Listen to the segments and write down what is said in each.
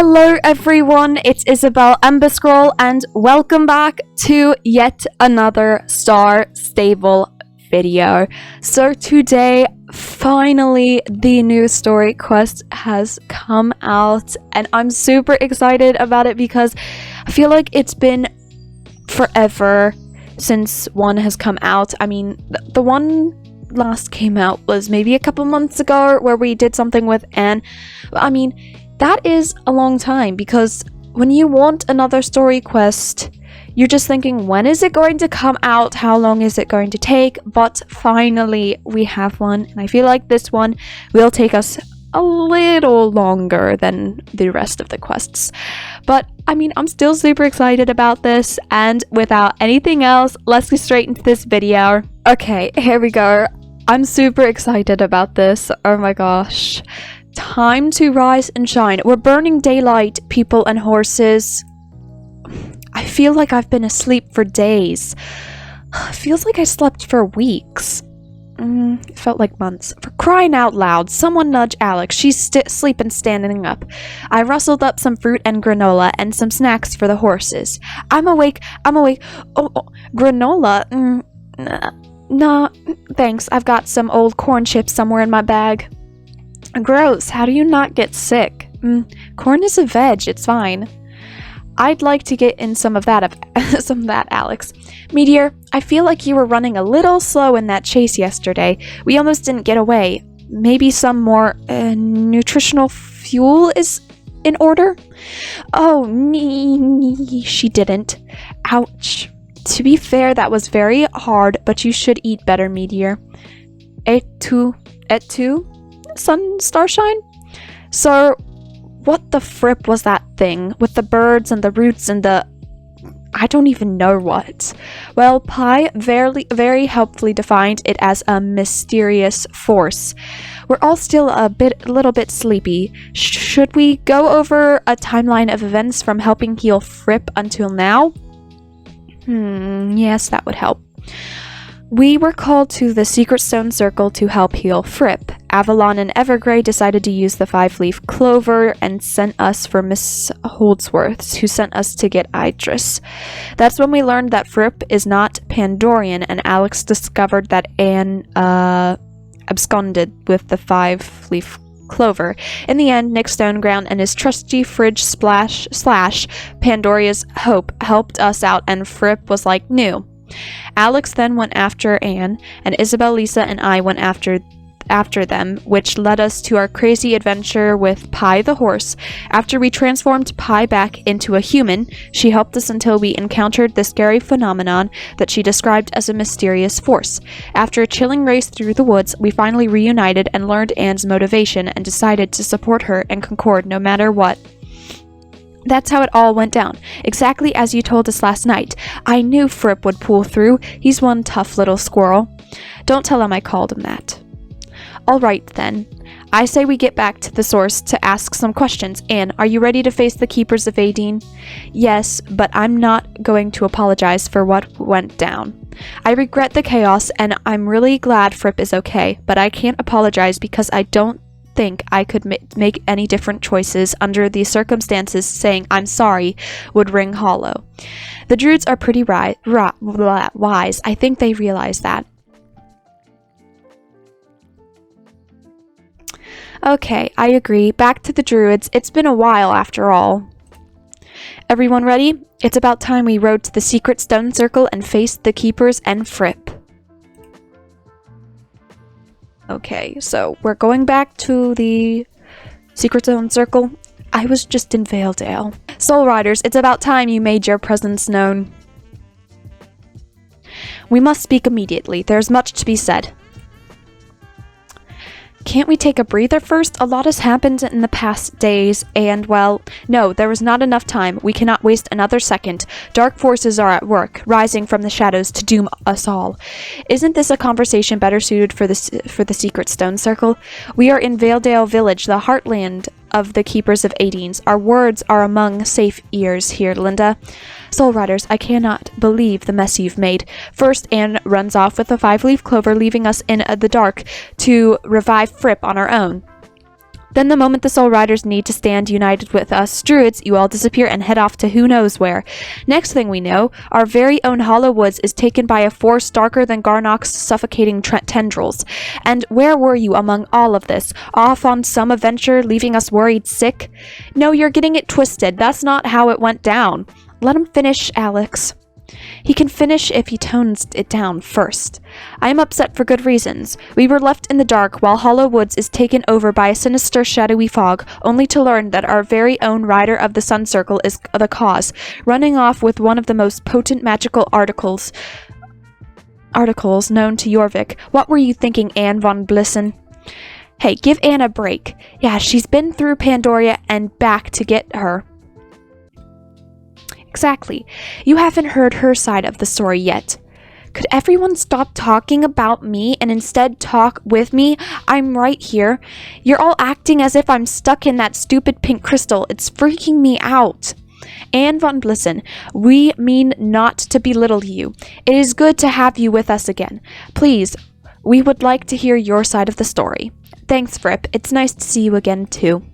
Hello everyone, it's Isabel Emberscroll and welcome back to yet another Star Stable video. So today, finally, the new story quest has come out and I'm super excited about it because I feel like it's been forever since one has come out. I mean, the one last came out was maybe a couple months ago where we did something with Anne. I mean, that is a long time because when you want another story quest, you're just thinking, when is it going to come out? How long is it going to take? But finally, we have one, and I feel like this one will take us a little longer than the rest of the quests. But I mean, I'm still super excited about this, and without anything else, let's get straight into this video. Okay, here we go. I'm super excited about this. Oh my gosh. Time to rise and shine. We're burning daylight, people and horses. I feel like I've been asleep for days. It feels like I slept for weeks. It felt like months. For crying out loud, someone nudge Alex. She's sleeping standing up. I rustled up some fruit and granola and some snacks for the horses. I'm awake. Oh, granola? Nah, thanks. I've got some old corn chips somewhere in my bag. Gross, how do you not get sick? Corn is a veg, it's fine. I'd like to get in some of that, Alex. Meteor, I feel like you were running a little slow in that chase yesterday. We almost didn't get away. Maybe some more nutritional fuel is in order? Oh, she didn't. Ouch. To be fair, that was very hard, but you should eat better, Meteor. Et tu? Starshine? So, what the fripp was that thing with the birds and the roots and the... I don't even know what. Well, Pi very helpfully defined it as a mysterious force. We're all still a little bit sleepy. Should we go over a timeline of events from helping heal Fripp until now? Yes, that would help. We were called to the Secret Stone Circle to help heal Fripp. Avalon and Evergrey decided to use the 5-leaf clover and sent us for Miss Holdsworth, who sent us to get Idris. That's when we learned that Fripp is not Pandorian, and Alex discovered that Anne absconded with the 5-leaf clover. In the end, Nick Stoneground and his trusty fridge slash Pandoria's Hope helped us out, and Fripp was like new. Alex then went after Anne, and Isabel, Lisa, and I went after them, which led us to our crazy adventure with Pi the horse. After we transformed Pi back into a human, she helped us until we encountered the scary phenomenon that she described as a mysterious force. After a chilling race through the woods, we finally reunited and learned Anne's motivation and decided to support her and Concord no matter what. That's how it all went down, exactly as you told us last night. I knew Fripp would pull through. He's one tough little squirrel. Don't tell him I called him that. Alright then. I say we get back to the source to ask some questions. Anne, are you ready to face the Keepers of 𝐸𝐴𝐴𝐸? Yes, but I'm not going to apologize for what went down. I regret the chaos, and I'm really glad Fripp is okay, but I can't apologize because I don't think I could make any different choices under these circumstances. Saying I'm sorry would ring hollow. The Druids are pretty wise. I think they realize that. Okay, I agree. Back to the Druids. It's been a while after all. Everyone ready? It's about time we rode to the Secret Stone Circle and faced the Keepers and Fripp. Okay, so we're going back to the Secret Stone Circle. I was just in Valedale. Soul Riders, it's about time you made your presence known. We must speak immediately. There's much to be said. Can't we take a breather first? A lot has happened in the past days, and, well, no, there was not enough time. We cannot waste another second. Dark forces are at work, rising from the shadows to doom us all. Isn't this a conversation better suited for the Secret Stone Circle? We are in Valedale Village, the heartland of the Keepers of 𝐸𝐴𝐴𝐸. Our words are among safe ears here, Linda. Soul Riders, I cannot believe the mess you've made. First, Anne runs off with a 5-leaf clover, leaving us in the dark to revive Fripp on our own. Then the moment the Soul Riders need to stand united with us druids, you all disappear and head off to who knows where. Next thing we know, our very own 𝓜𝓁 is taken by a force darker than 𝓜𝓁𝓲𝓷 suffocating tendrils. And where were you among all of this? Off on some adventure, leaving us worried sick? No, you're getting it twisted. That's not how it went down. Let him finish, Alex. He can finish if he tones it down first. I am upset for good reasons. We were left in the dark while 𝓜𝓁 is taken over by a sinister shadowy fog, only to learn that our very own rider of the Sun Circle is the cause, running off with one of the most potent magical articles known to 𝐤𝐢𝐧𝐝. What were you thinking, Anne von Blissen? Hey, give Anne a break. Yeah, she's been through Pandoria and back to get her. Exactly. You haven't heard her side of the story yet. Could everyone stop talking about me and instead talk with me? I'm right here. You're all acting as if I'm stuck in that stupid pink crystal. It's freaking me out. Anne von Blissen, we mean not to belittle you. It is good to have you with us again. Please, we would like to hear your side of the story. Thanks, Fripp. It's nice to see you again, too.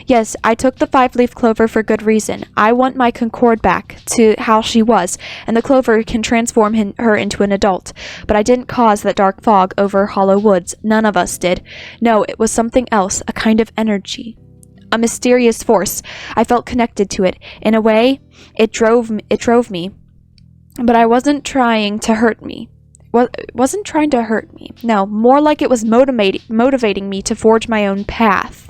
Yes, I took the 5-leaf clover for good reason. I want my Concord back to how she was, and the clover can transform her into an adult. But I didn't cause that dark fog over 𝓜𝓁. None of us did. No, it was something else, a kind of energy. A mysterious force. I felt connected to it. In a way, it drove me. But I wasn't trying to hurt me. Wasn't trying to hurt me. No, more like it was motivating me to forge my own path.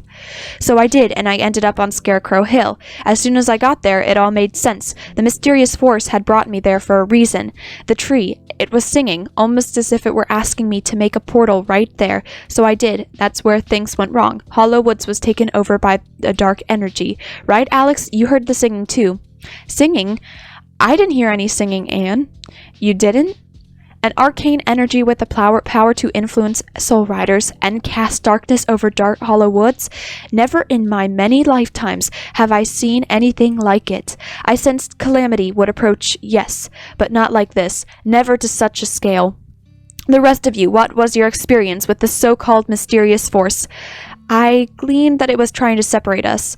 So I did, and I ended up on Scarecrow Hill. As soon as I got there, it all made sense. The mysterious force had brought me there for a reason. The tree, it was singing, almost as if it were asking me to make a portal right there. So I did. That's where things went wrong. 𝓜𝓁 was taken over by a dark energy. Right, Alex? You heard the singing, too. Singing? I didn't hear any singing, Anne. You didn't? An arcane energy with the power to influence soul riders and cast darkness over dark 𝓜𝓁. Never in my many lifetimes have I seen anything like it. I sensed calamity would approach, yes, but not like this, never to such a scale. The rest of you, what was your experience with this so-called mysterious force? I gleaned that it was trying to separate us.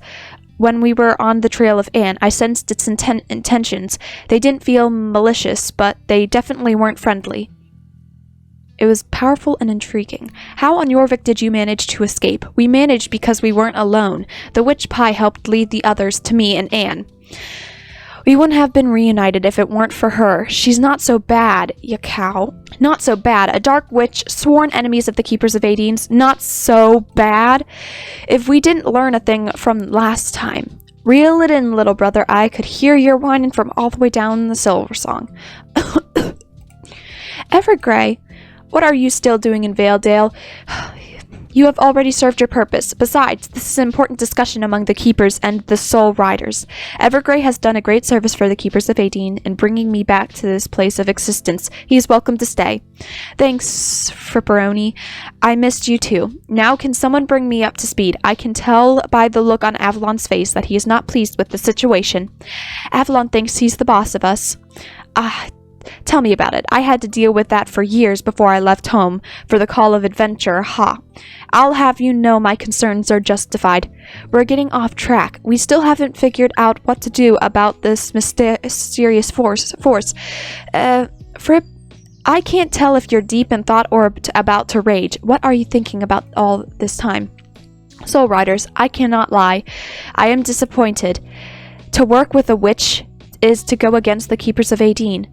When we were on the trail of Anne, I sensed its intentions. They didn't feel malicious, but they definitely weren't friendly. It was powerful and intriguing. How on 𝐤𝐢𝐵 did you manage to escape? We managed because we weren't alone. The witch pie helped lead the others to me and Anne. We wouldn't have been reunited if it weren't for her. She's not so bad, 𝐤𝐤. Not so bad. A dark witch, sworn enemies of the Keepers of 𝓡𝐴DIN's. Not so bad. If we didn't learn a thing from last time. Reel it in, little brother. I could hear your whining from all the way down the Silver Song. Evergrey, what are you still doing in Valedale? You have already served your purpose. Besides, this is an important discussion among the Keepers and the Soul Riders. Evergrey has done a great service for the Keepers of 𝓡𝐴DIN in bringing me back to this place of existence. He is welcome to stay. Thanks, Fripperoni. I missed you too. Now can someone bring me up to speed? I can tell by the look on Avalon's face that he is not pleased with the situation. Avalon thinks he's the boss of us. Tell me about it. I had to deal with that for years before I left home for the call of adventure. Ha! I'll have you know my concerns are justified. We're getting off track. We still haven't figured out what to do about this mysterious force. Fripp, I can't tell if you're deep in thought or about to rage. What are you thinking about all this time? Soul Riders, I cannot lie. I am disappointed. To work with a witch is to go against the Keepers of 𝓡𝐴DIN.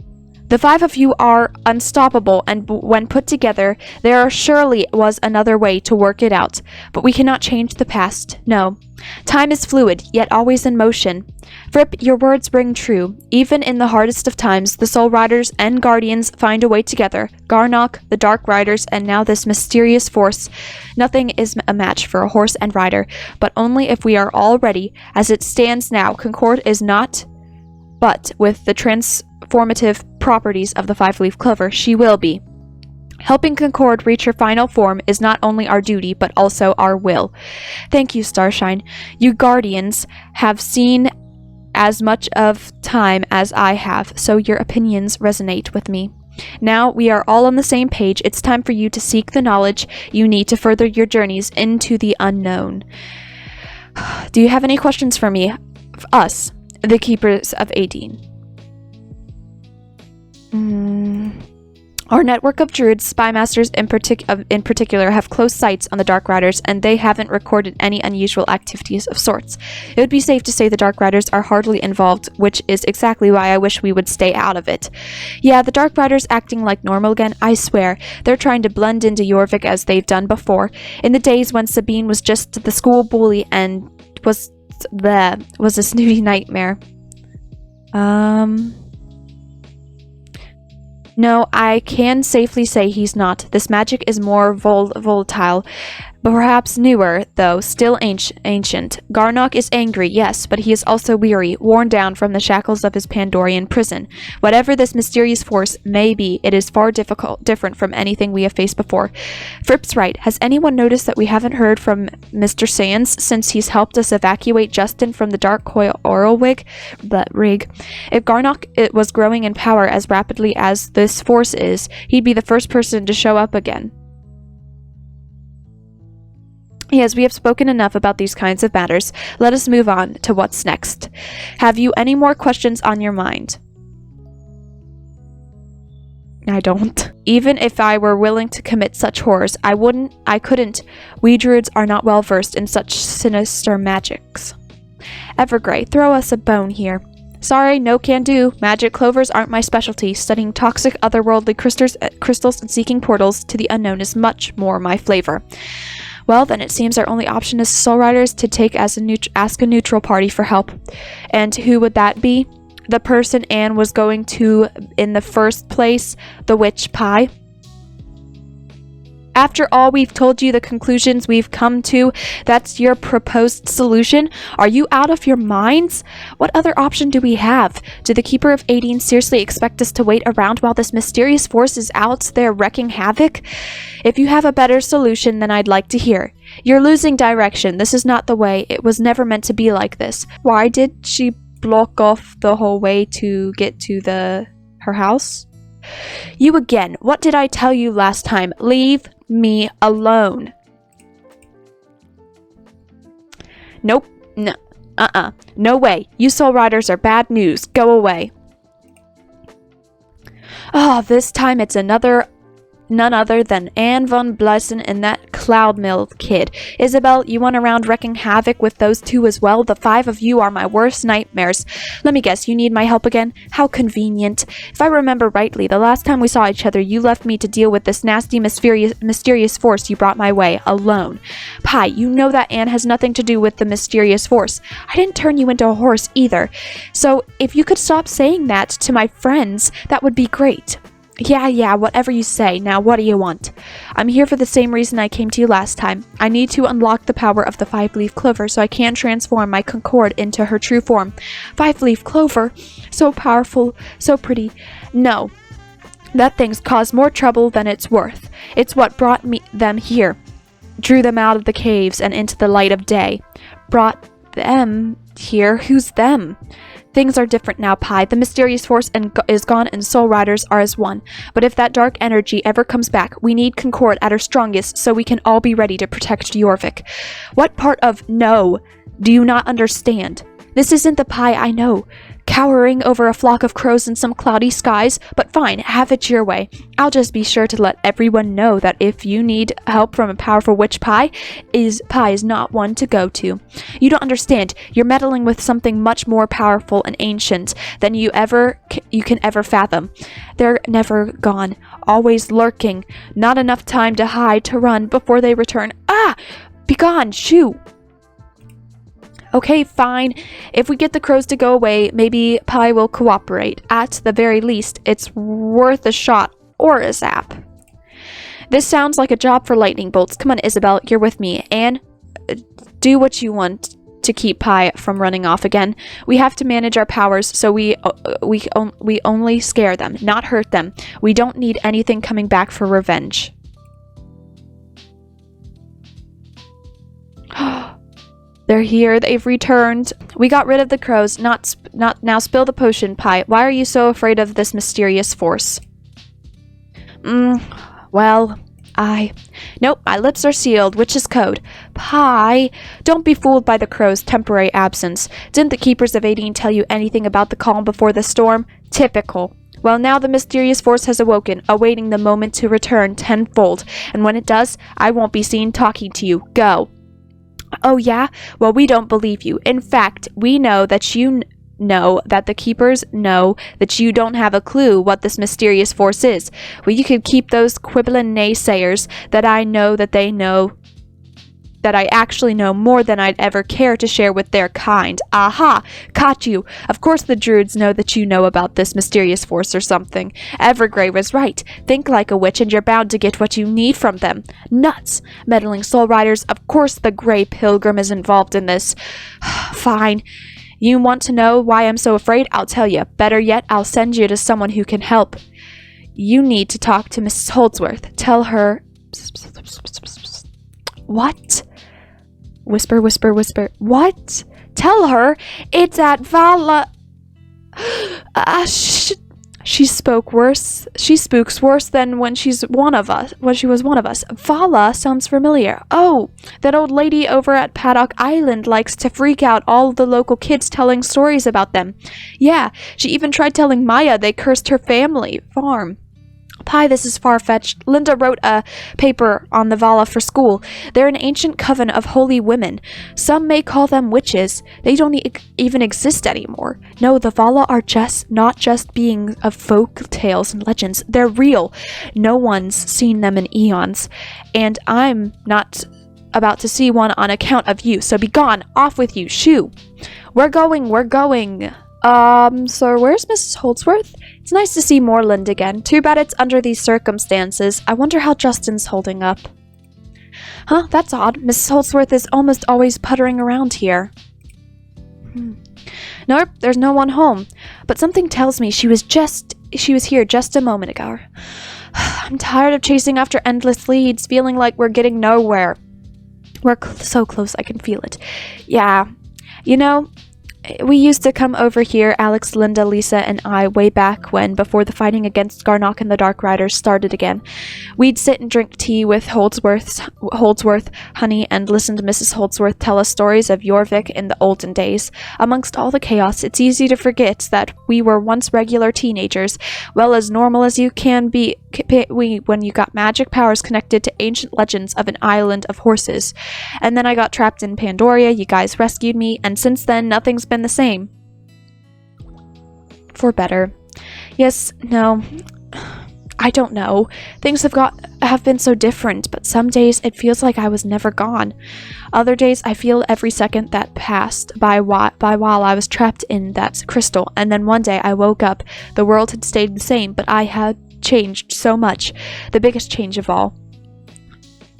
The 5 of you are unstoppable, and when put together, there surely was another way to work it out. But we cannot change the past, no. Time is fluid, yet always in motion. Fripp, your words ring true. Even in the hardest of times, the Soul Riders and Guardians find a way together. 𝓜𝓁, the Dark Riders, and now this mysterious force. Nothing is a match for a horse and rider, but only if we are all ready. As it stands now, Concord is not, but with the transformative properties of the 5-leaf clover, she will be. Helping Concord reach her final form is not only our duty, but also our will. Thank you, Starshine. You Guardians have seen as much of time as I have, so your opinions resonate with me. Now we are all on the same page. It's time for you to seek the knowledge you need to further your journeys into the unknown. Do you have any questions for me? Us, the keepers of 𝓷𝓐𝓐. Our network of druids, spy masters in particular, have close sights on the Dark Riders, and they haven't recorded any unusual activities of sorts. It would be safe to say the Dark Riders are hardly involved, which is exactly why I wish we would stay out of it. Yeah, the Dark Riders acting like normal again, I swear. They're trying to blend into 𝐤𝐢𝐳𝐵 as they've done before. In the days when Sabine was just the school bully and was a snooty nightmare. No, I can safely say he's not. This magic is more volatile, perhaps newer, though still ancient. 𝓤𝓙 is angry, yes, but he is also weary, worn down from the shackles of his Pandorian prison. Whatever this mysterious force may be, it is far different from anything we have faced before. Fripp's right. Has anyone noticed that we haven't heard from Mr. Sands since he's helped us evacuate Justin from the dark coil rig? If 𝓤𝓙 was growing in power as rapidly as this force is, he'd be the first person to show up again. Yes, we have spoken enough about these kinds of matters. Let us move on to what's next. Have you any more questions on your mind? I don't. Even if I were willing to commit such horrors, I couldn't. We druids are not well versed in such sinister magics. 𝓷𝓽, throw us a bone here. Sorry, no can do. Magic clovers aren't my specialty. Studying toxic otherworldly crystals and seeking portals to the unknown is much more my flavor. Well, then it seems our only option as Soul Riders to ask a neutral party for help. And who would that be? The person Anne was going to in the first place, the witch Pi. After all we've told you, the conclusions we've come to, that's your proposed solution? Are you out of your minds? What other option do we have? Do the Keeper of 𝓷𝓐𝓐 seriously expect us to wait around while this mysterious force is out there wreaking havoc? If you have a better solution, then I'd like to hear. You're losing direction. This is not the way. It was never meant to be like this. Why did she block off the whole way to get to her house? You again. What did I tell you last time? Leave me alone. Nope. No. No way. You Soul Riders are bad news. Go away. This time it's none other than Anne von Bleisen and that Cloud Mill kid. Isabel, you went around wrecking havoc with those two as well. The 5 of you are my worst nightmares. Let me guess, you need my help again? How convenient. If I remember rightly, the last time we saw each other, you left me to deal with this nasty, mysterious force you brought my way, alone. Pi, you know that Anne has nothing to do with the mysterious force. I didn't turn you into a horse either. So, if you could stop saying that to my friends, that would be great. Yeah, whatever you say. Now, what do you want? I'm here for the same reason I came to you last time. I need to unlock the power of the 5-leaf clover so I can transform my Concord into her true form. 5-leaf clover? So powerful, so pretty. No. That thing's caused more trouble than it's worth. It's what brought them here. Drew them out of the caves and into the light of day. Brought them here? Who's them? Things are different now, Pi. The mysterious force is gone and Soul Riders are as one. But if that dark energy ever comes back, we need Concord at her strongest so we can all be ready to protect 𝐤𝐢𝐳𝐵. What part of no do you not understand? This isn't the Pi I know. Cowering over a flock of crows in some cloudy skies, but fine, have it your way. I'll just be sure to let everyone know that if you need help from a powerful witch Pi is not one to go to. You don't understand. You're meddling with something much more powerful and ancient than you can ever fathom. They're never gone, always lurking. Not enough time to hide, to run before they return. Begone, shoo! Okay, fine. If we get the crows to go away, maybe Pi will cooperate. At the very least, it's worth a shot or a zap. This sounds like a job for lightning bolts. Come on, Isabel, you're with me. Anne, do what you want to keep Pi from running off again. We have to manage our powers so we only scare them, not hurt them. We don't need anything coming back for revenge. They're here. They've returned. We got rid of the crows. Not now. Spill the potion, Pi. Why are you so afraid of this mysterious force? Well, Nope, my lips are sealed, which is code. Pie. Don't be fooled by the crow's temporary absence. Didn't the keepers of 18 tell you anything about the calm before the storm? Typical. Well, now the mysterious force has awoken, awaiting the moment to return tenfold. And when it does, I won't be seen talking to you. Go. Oh, yeah? Well, we don't believe you. In fact, we know that you know that the keepers know that you don't have a clue what this mysterious force is. Well, you could keep those quibbling naysayers that I know that they know that I actually know more than I'd ever care to share with their kind. Aha! Caught you! Of course the druids know that you know about this mysterious force or something. 𝓷𝓚 was right. Think like a witch and you're bound to get what you need from them. Nuts! Meddling soul riders, of course the 𝓷𝓚 is involved in this. Fine. You want to know why I'm so afraid? I'll tell you. Better yet, I'll send you to someone who can help. You need to talk to Mrs. Holdsworth. Tell her... What? Whisper, whisper, whisper. What? Tell her it's at Vala... She spooks worse than when she was one of us. Vala sounds familiar. Oh, that old lady over at Paddock Island likes to freak out all the local kids telling stories about them. Yeah, she even tried telling Maya they cursed her family farm. Pie, this is far-fetched. Linda wrote a paper on the Vala for school. They're an ancient coven of holy women. Some may call them witches. They don't even exist anymore. No, the Vala are not just beings of folk tales and legends. They're real. No one's seen them in eons. And I'm not about to see one on account of you. So be gone. Off with you. Shoo. We're going. So where's Mrs. Holdsworth? It's nice to see Moreland again. Too bad it's under these circumstances. I wonder how Justin's holding up. Huh, that's odd. Mrs. Holdsworth is almost always puttering around here. Nope, there's no one home. But something tells me she was here just a moment ago. I'm tired of chasing after endless leads, feeling like we're getting nowhere. We're so close, I can feel it. Yeah, you know... We used to come over here, Alex, Linda, Lisa, and I, way back when, before the fighting against 𝓷𝓚 and the Dark Riders started again. We'd sit and drink tea with Holdsworth, honey, and listen to Mrs. Holdsworth tell us stories of 𝐤𝐢𝐳 in the olden days. Amongst all the chaos, it's easy to forget that we were once regular teenagers, well as normal as you can be when you got magic powers connected to ancient legends of an island of horses. And then I got trapped in Pandoria, you guys rescued me, and since then, nothing's been the same. For better. Yes, no. I don't know. Things have been so different, but some days it feels like I was never gone. Other days I feel every second that passed by while I was trapped in that crystal, and then one day I woke up. The world had stayed the same, but I had changed so much. The biggest change of all.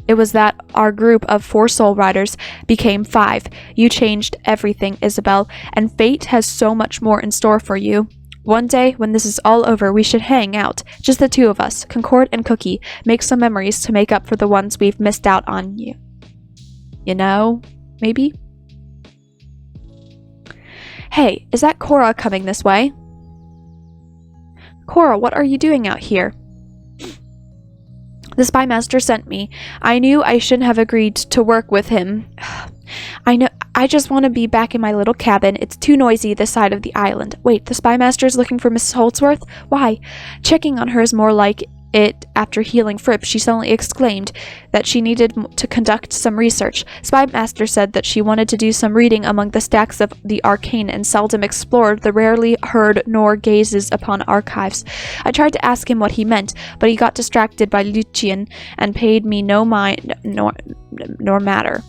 It was that our group of 4 soul riders became 5. You changed everything, Isabel, and fate has so much more in store for you. One day, when this is all over, we should hang out, just the 2 of us, 𝐭𝐵𝐽 and Cookie, make some memories to make up for the ones we've missed out on. You know, maybe? Hey, is that Cora coming this way? Cora, what are you doing out here? The spy master sent me. I knew I shouldn't have agreed to work with him. I just want to be back in my little cabin. It's too noisy this side of the island. Wait, the spy master is looking for Mrs. Holdsworth? Why? Checking on her is more like it. After healing Fripp, she suddenly exclaimed that she needed to conduct some research. Spy master said that she wanted to do some reading among the stacks of the arcane and seldom explored the rarely heard nor gazes upon archives. I tried to ask him what he meant, but he got distracted by Lucian and paid me no mind nor matter.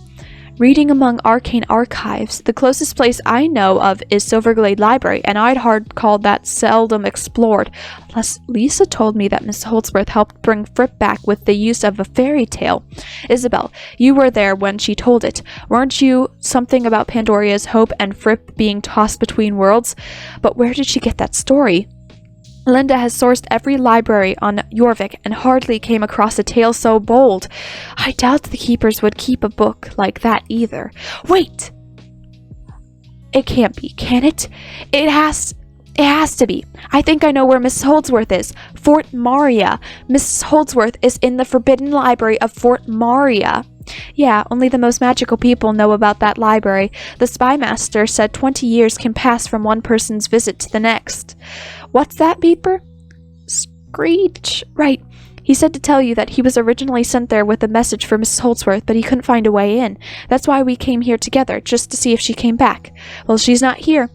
Reading among arcane archives. The closest place I know of is Silverglade Library, and I'd hard call that seldom explored. Plus, Lisa told me that Miss Holdsworth helped bring Fripp back with the use of a fairy tale. Isabel, you were there when she told it. Weren't you something about Pandoria's hope and Fripp being tossed between worlds? But where did she get that story? Linda has sourced every library on 𝐤𝐢𝐳 and hardly came across a tale so bold. I doubt the keepers would keep a book like that either. Wait! It can't be, can it? It has... It has to be. I think I know where Mrs. Holdsworth is. Fort Maria. Mrs. Holdsworth is in the Forbidden Library of Fort Maria. Yeah, only the most magical people know about that library. The spy master said 20 years can pass from one person's visit to the next. What's that, Beeper? Screech. Right. He said to tell you that he was originally sent there with a message for Mrs. Holdsworth, but he couldn't find a way in. That's why we came here together, just to see if she came back. Well, she's not here.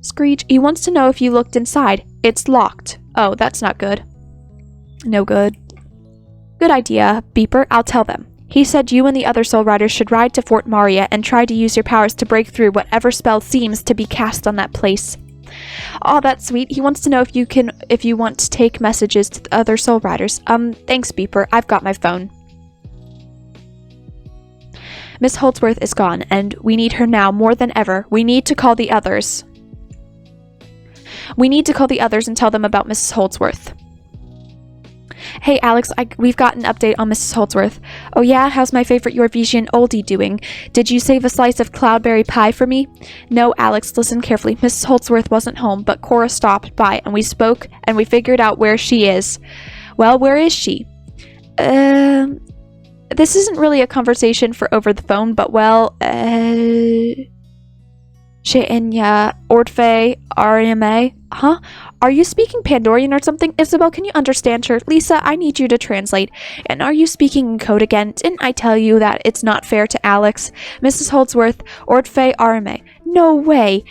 Screech, he wants to know if you looked inside. It's locked. Oh, that's not good. No good. Good idea, Beeper. I'll tell them. He said you and the other Soul Riders should ride to Fort Maria and try to use your powers to break through whatever spell seems to be cast on that place. Oh, that's sweet. He wants to know if you want to take messages to the other Soul Riders. Thanks, Beeper. I've got my phone. Miss Holdsworth is gone, and we need her now more than ever. We need to call the others. We need to call the others and tell them about Mrs. Holdsworth. Hey, Alex, we've got an update on Mrs. Holdsworth. Oh yeah? How's my favorite 𝓤𝐢𝐳𝐵𝐻 oldie doing? Did you save a slice of cloudberry pie for me? No, Alex, listen carefully. Mrs. Holdsworth wasn't home, but Cora stopped by, and we spoke, and we figured out where she is. Well, where is she? This isn't really a conversation for over the phone, but well, 𝓤𝓪𝓲𝓷 Huh? Are you speaking Pandorian or something? Isabel, can you understand her? Lisa, I need you to translate. And are you speaking in code again? Didn't I tell you that it's not fair to Alex? Mrs. Holdsworth, 𝓤𝓪𝓲𝓷. No way.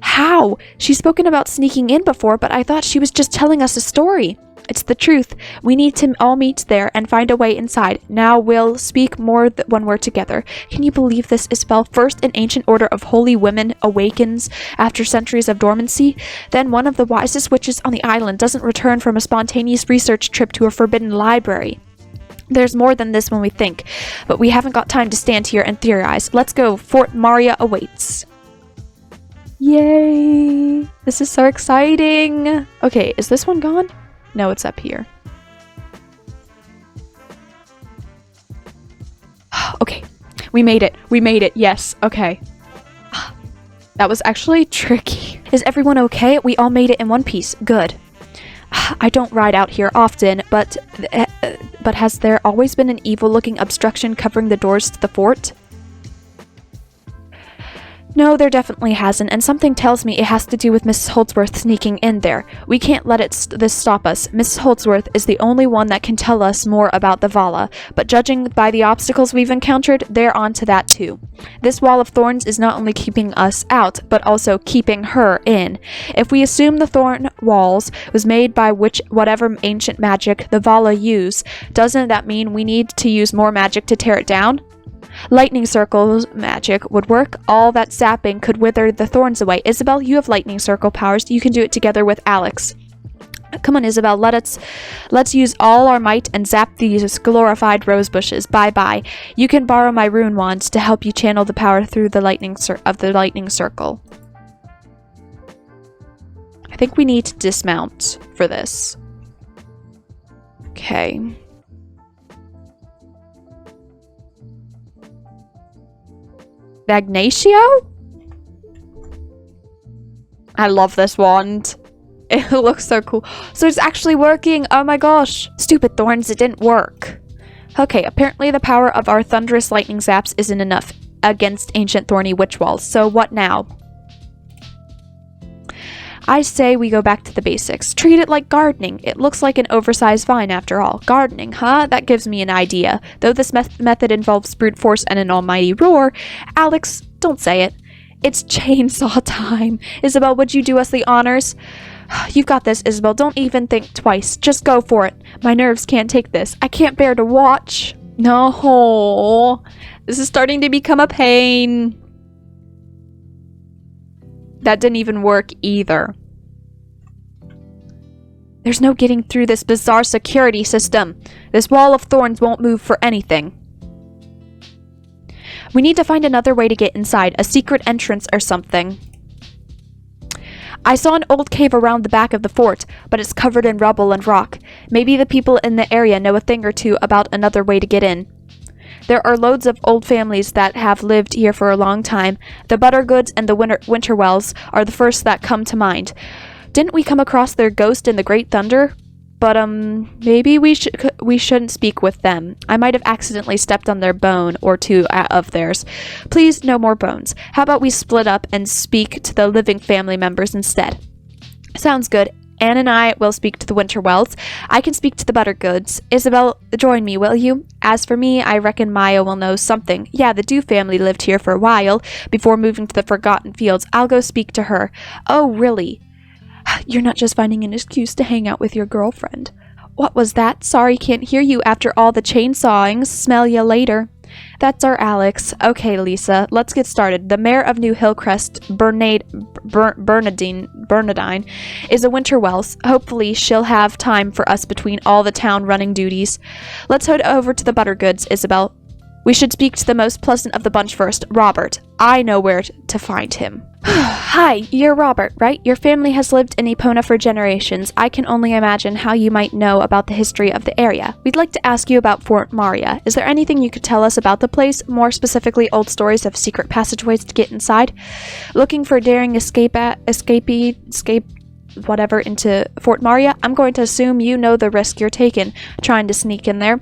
How? She's spoken about sneaking in before, but I thought she was just telling us a story. It's the truth. We need to all meet there and find a way inside. Now we'll speak more when we're together. Can you believe this, Isabel? First, an ancient order of holy women awakens after centuries of dormancy. Then one of the wisest witches on the island doesn't return from a spontaneous research trip to a forbidden library. There's more than this when we think, but we haven't got time to stand here and theorize. Let's go. Fort Maria awaits. Yay! This is so exciting! Okay, is this one gone? No, it's up here. Okay, we made it. We made it. Yes, okay. That was actually tricky. Is everyone okay? We all made it in one piece. Good. I don't ride out here often, but has there always been an evil-looking obstruction covering the doors to the fort? No, there definitely hasn't, and something tells me it has to do with Mrs. Holdsworth sneaking in there. We can't let this stop us. Mrs. Holdsworth is the only one that can tell us more about the 𝓲, but judging by the obstacles we've encountered, they're onto that too. This wall of thorns is not only keeping us out, but also keeping her in. If we assume the thorn walls was made by whatever ancient magic the 𝓲 use, doesn't that mean we need to use more magic to tear it down? Lightning circle magic would work. All that zapping could wither the thorns away. Isabel, you have lightning circle powers. You can do it together with Alex. Come on, Isabel. Let's use all our might and zap these glorified rose bushes. Bye-bye. You can borrow my rune wand to help you channel the power through the lightning circle. I think we need to dismount for this. Okay. 𝓤𝓚𝓲𝓷? I love this wand. It looks so cool. So it's actually working. Oh my gosh. Stupid thorns, it didn't work. Okay, apparently the power of our thunderous lightning zaps isn't enough against ancient thorny witch walls. So what now? I say we go back to the basics. Treat it like gardening. It looks like an oversized vine after all. Gardening, huh? That gives me an idea. Though this method involves brute force and an almighty roar, Alex, don't say it. It's chainsaw time. Isabel, would you do us the honors? You've got this, Isabel. Don't even think twice. Just go for it. My nerves can't take this. I can't bear to watch. No. This is starting to become a pain. That didn't even work either. There's no getting through this bizarre security system. This wall of thorns won't move for anything. We need to find another way to get inside, a secret entrance or something. I saw an old cave around the back of the fort, but it's covered in rubble and rock. Maybe the people in the area know a thing or two about another way to get in. There are loads of old families that have lived here for a long time. The Buttergoods and the Winterwells are the first that come to mind. Didn't we come across their ghost in the Great Thunder? But, maybe we shouldn't speak with them. I might have accidentally stepped on their bone or two of theirs. Please, no more bones. How about we split up and speak to the living family members instead? Sounds good. Anne and I will speak to the Winterwells. I can speak to the Buttergoods. Isabel, join me, will you? As for me, I reckon Maya will know something. Yeah, the Dew family lived here for a while, before moving to the Forgotten Fields. I'll go speak to her. Oh, really? You're not just finding an excuse to hang out with your girlfriend. What was that? Sorry, can't hear you after all the chainsawing. Smell ya later. That's our Alex. Okay, Lisa, let's get started. The mayor of New Hillcrest, 𝓵𝓸𝓷 is a Winterwells. Hopefully, she'll have time for us between all the town running duties. Let's head over to the Buttergoods, Isabel. We should speak to the most pleasant of the bunch first, Robert. I know where to find him. Hi, you're Robert, right? Your family has lived in Epona for generations. I can only imagine how you might know about the history of the area. We'd like to ask you about Fort Maria. Is there anything you could tell us about the place? More specifically, old stories of secret passageways to get inside? Looking for a daring escape whatever into Fort Maria? I'm going to assume you know the risk you're taking trying to sneak in there.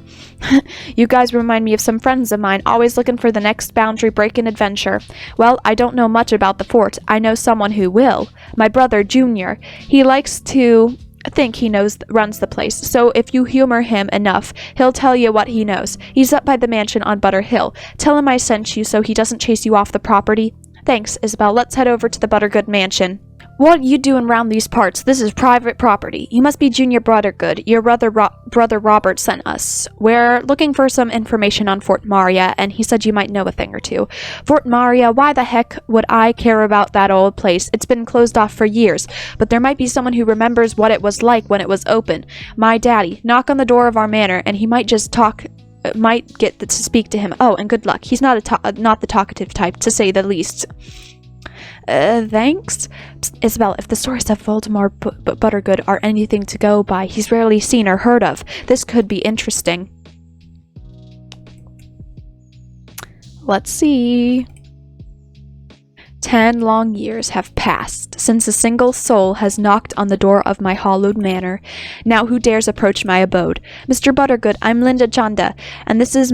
You guys remind me of some friends of mine, always looking for the next boundary breaking adventure. Well, I don't know much about the fort. I know someone who will. My brother, Junior. He likes to think he runs the place, so if you humor him enough, he'll tell you what he knows. He's up by the mansion on Butter Hill. Tell him I sent you so he doesn't chase you off the property. Thanks, Isabel. Let's head over to the Buttergood mansion. What you doing round these parts? This is private property. You must be Junior Buttergood. Your brother Robert sent us. We're looking for some information on Fort Maria, and he said you might know a thing or two. Fort Maria, why the heck would I care about that old place? It's been closed off for years, but there might be someone who remembers what it was like when it was open. My daddy. Knock on the door of our manor, and he might just might get to speak to him. Oh, and good luck. He's not the talkative type, to say the least. Thanks? Psst, Isabel, if the stories of Voldemort Buttergood are anything to go by, he's rarely seen or heard of. This could be interesting. Let's see. 10 long years have passed since a single soul has knocked on the door of my hallowed manor. Now who dares approach my abode? Mr. Buttergood, I'm Linda Chanda, and this is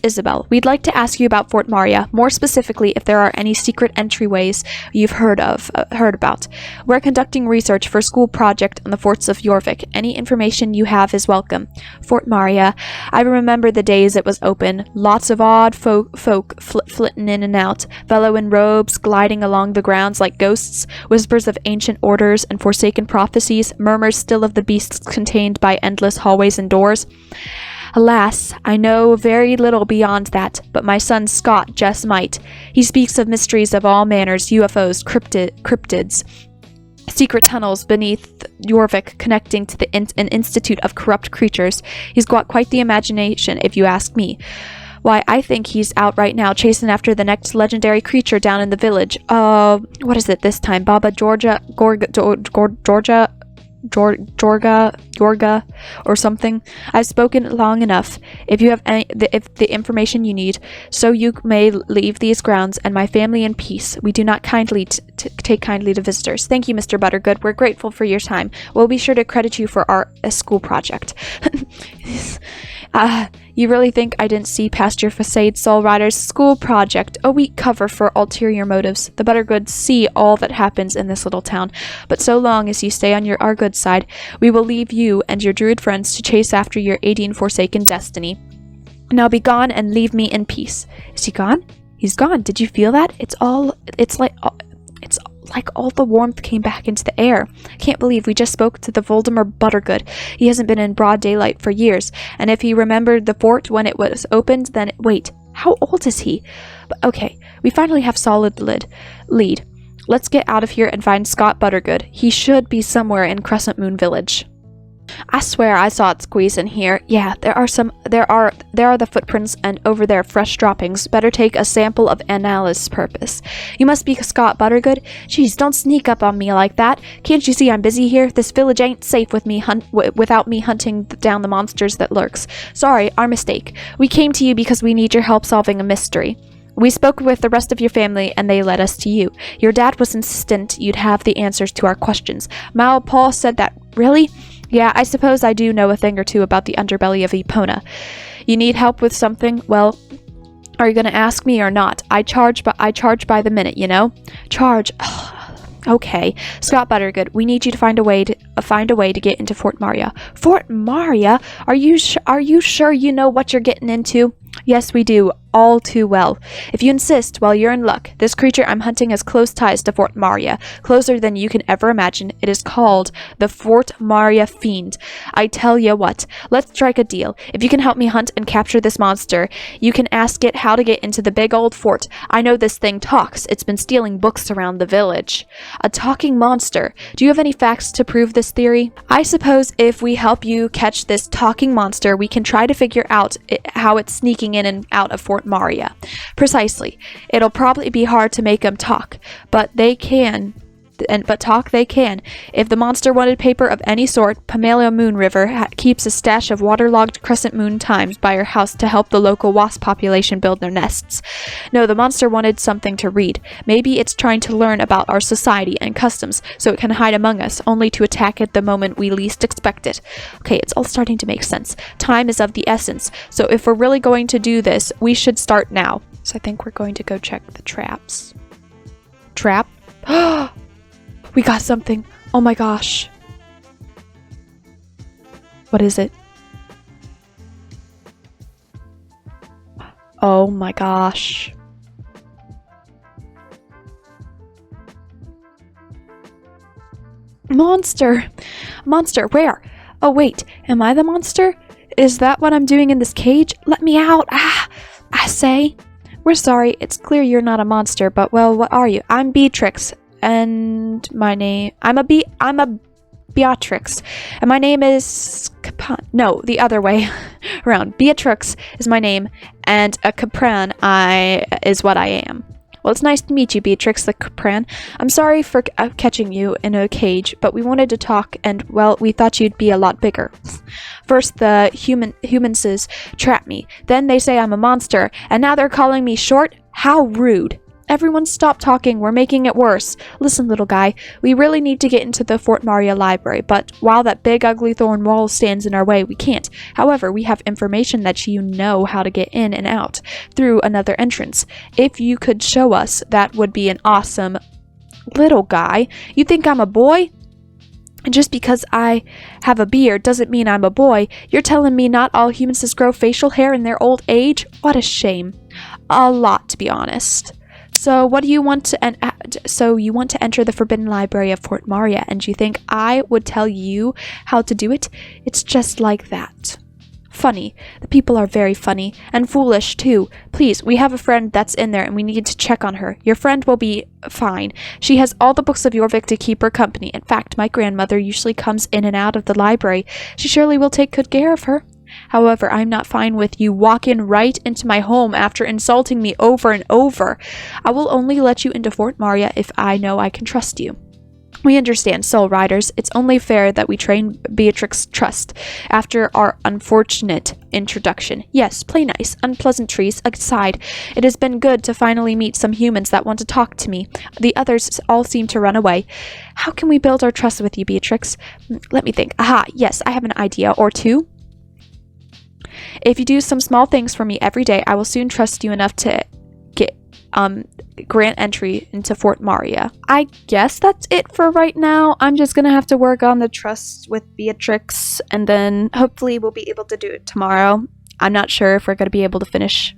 Isabel. We'd like to ask you about Fort Maria, more specifically if there are any secret entryways you've heard about. We're conducting research for a school project on the forts of Jorvik. Any information you have is welcome. Fort Maria. I remember the days it was open. Lots of odd folk flitting in and out, fellow in robes, gliding along the grounds like ghosts, whispers of ancient orders and forsaken prophecies, murmurs still of the beasts contained by endless hallways and doors. Alas, I know very little beyond that, but my son Scott just might. He speaks of mysteries of all manners, UFOs, cryptids, secret tunnels beneath Jorvik connecting to an institute of corrupt creatures. He's got quite the imagination, if you ask me. Why, I think he's out right now chasing after the next legendary creature down in the village. What is it this time? Baba Jorga, or something. I've spoken long enough. If you have the information you need, so you may leave these grounds and my family in peace. We do not take kindly to visitors. Thank you, Mr. Buttergood. We're grateful for your time. We'll be sure to credit you for our school project. You really think I didn't see past your facade, Soul Riders? School project, a weak cover for ulterior motives. The Buttergoods see all that happens in this little town, but so long as you stay on our good side, we will leave you and your druid friends to chase after your 18 forsaken destiny. Now be gone and leave me in peace. Is he gone? He's gone. Did you feel that? It's like all the warmth came back into the air. I can't believe we just spoke to the Voldemort Buttergood. He hasn't been in broad daylight for years, and if he remembered the fort when it was opened, then wait, how old is he? But okay, we finally have solid lead. Let's get out of here and find Scott Buttergood. He should be somewhere in Crescent Moon Village. I swear I saw it squeeze in here. Yeah, there are the footprints, and over there fresh droppings. Better take a sample of analysis purpose. You must be Scott Buttergood? Jeez, don't sneak up on me like that. Can't you see I'm busy here? This village ain't safe with me without me hunting down the monsters that lurks. Sorry, our mistake. We came to you because we need your help solving a mystery. We spoke with the rest of your family and they led us to you. Your dad was insistent you'd have the answers to our questions. Mal Paul said that. Really? Yeah, I suppose I do know a thing or two about the underbelly of 𝐸𝐴𝐻𝐻𝐻. You need help with something? Well, are you going to ask me or not? I charge by the minute, you know? Charge. Okay. Scott Buttergood, we need you to find a way to get into Fort Maria. Fort Maria? Are you sure you know what you're getting into? Yes, we do. All too well. If you insist, well, you're in luck. This creature I'm hunting has close ties to Fort Maria, closer than you can ever imagine. It is called the Fort Maria Fiend. I tell you what, let's strike a deal. If you can help me hunt and capture this monster, you can ask it how to get into the big old fort. I know this thing talks. It's been stealing books around the village. A talking monster. Do you have any facts to prove this theory? I suppose if we help you catch this talking monster, we can try to figure out how it's sneaking in and out of Fort Maria. Precisely. It'll probably be hard to make them talk, but they can. But talk they can. If the monster wanted paper of any sort, Pamela Moon River keeps a stash of waterlogged crescent moon times by her house to help the local wasp population build their nests. No, the monster wanted something to read. Maybe it's trying to learn about our society and customs so it can hide among us, only to attack at the moment we least expect it. Okay, it's all starting to make sense. Time is of the essence, so if we're really going to do this, we should start now. So I think we're going to go check the traps. Trap? We got something. Oh my gosh. What is it? Oh my gosh. Monster! Monster, where? Oh wait, am I the monster? Is that what I'm doing in this cage? Let me out! Ah! I say. We're sorry, it's clear you're not a monster, but well, what are you? I'm Beatrix. And my name, I'm a Beatrix, and my name is no, the other way around. Beatrix is my name, and a 𝓬𝓫 is what I am. Well, it's nice to meet you, Beatrix the 𝓬𝓫. I'm sorry for catching you in a cage, but we wanted to talk, and well, we thought you'd be a lot bigger. First, the humans trap me. Then they say I'm a monster, and now they're calling me short. How rude. Everyone stop talking, we're making it worse. Listen, little guy, we really need to get into the Fort Maria library, but while that big ugly thorn wall stands in our way, we can't. However, we have information that you know how to get in and out through another entrance. If you could show us, that would be an awesome. Little guy, you think I'm a boy? And just because I have a beard doesn't mean I'm a boy. You're telling me not all humans grow facial hair in their old age? What a shame. A lot, to be honest. So what do you want to so you want to enter the Forbidden Library of Fort Maria, and you think I would tell you how to do it? It's just like that. Funny. The people are very funny and foolish too. Please, we have a friend that's in there and we need to check on her. Your friend will be fine. She has all the books of 𝐤𝐢𝐳 to keep her company. In fact, my grandmother usually comes in and out of the library. She surely will take good care of her. However, I'm not fine with you walking right into my home after insulting me over and over. I will only let you into Fort Maria if I know I can trust you. We understand, Soul Riders. It's only fair that we train Beatrix trust after our unfortunate introduction. Yes, play nice. Unpleasantries aside, it has been good to finally meet some humans that want to talk to me. The others all seem to run away. How can we build our trust with you, Beatrix? Let me think. Aha, yes, I have an idea or two. If you do some small things for me every day, I will soon trust you enough to get grant entry into Fort Maria. I guess that's it for right now. I'm just gonna have to work on the trust with Beatrix, and then hopefully we'll be able to do it tomorrow. I'm not sure if we're gonna be able to finish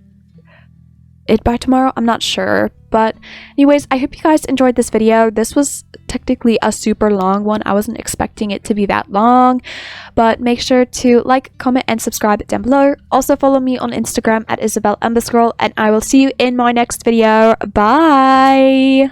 it by tomorrow. I'm not sure, but anyways, I hope you guys enjoyed this video. This was technically a super long one. I wasn't expecting it to be that long, but make sure to like, comment, and subscribe down below. Also follow me on Instagram at Isabel__, and I will see you in my next video. Bye.